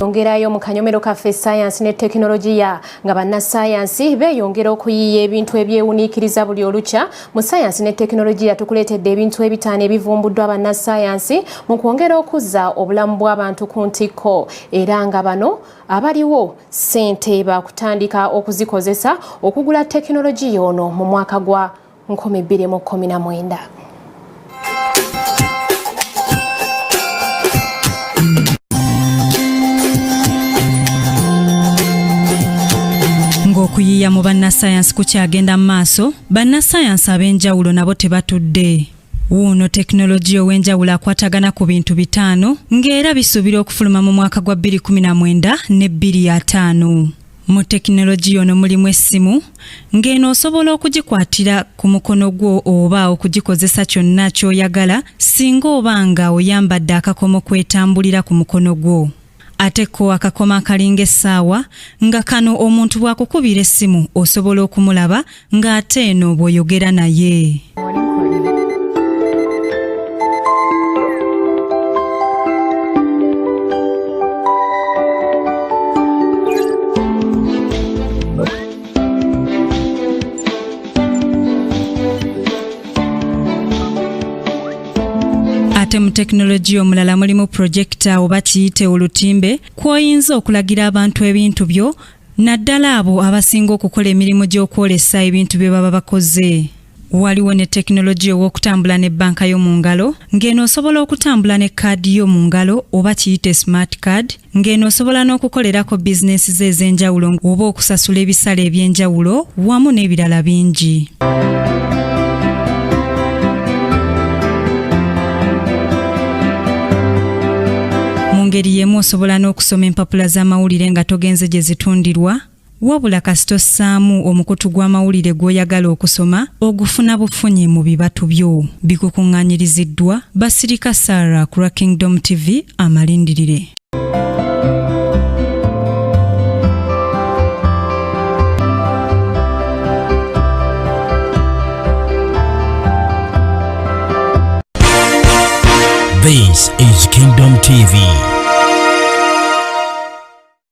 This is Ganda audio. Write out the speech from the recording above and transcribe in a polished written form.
Ongerayo mu kanyomero kaffe science ne teknologiya nga bannasayansi beeyongera okuyiiya ebintu ebyewuniikiriza buli olukya. Mu science ne teknologiya tukuleetedde ebintu ebitaano ebivumbuddwa bannasayansi mu kwongera okuzza obulamu bw'abantu ku ntikko, era nga bano abaliwo ssente bakutandika okuzikozesa okugula teknologiya ono mu mwaka gwa 2019. Okuyiiya mu bannasayansi kukyagenda mu maaso, bannasayansi ab'enjawulo nabo tebatudde. Wuuno tekinologiya ow'enjawulo akwatagana ku bintu bitaano ng'era bisuubira okufuluma mu mwaka gwa 2019 ne 2050. Mu tekinologiya ono mulimu essimu ng'eno osobola okugikwatira ku mukono gwo oba okugikozesa kyonna ky'oyagala singa oba nga oyambadde akakomo kwetambulira ku mukono gwo. Ate ko akakomo akalinga essaawa nga kano omuntu bw'akukubira essimu osobola okumulaba ng'ate eno bw'oyogera naye. Mu tekinologiya omulala mulimu projector oba kiyite olutimbe kw'oyinza okulagira abantu ebintu byo naddala abo abasinga okukola emirimu gy'okwolesa ebintu bye baba bakoze. Waliwo ne tekinologiya ow'okutambula ne banka yo mu ngalo ng'eno osobola okutambula ne kaadi yo mu ngalo oba kiyite smart card ng'eno osobola n'okukolerako bizinesi ze ez'enjawulo oba okusasula ebisale eby'enjawulo wamu n'ebirala bingi. Ngeri yemu osobola n'okusoma empapula z'amawulire nga togenze gye zitundirwa, wabula kasita ossaamu omukutu gw'amawulire gw'oyagala okusoma ogufuna bufunyi mu bibatu byo. Bikukungaanyiriziddwa Basirika Sarah ku Kingdom TV amalindirire. This is Kingdom TV.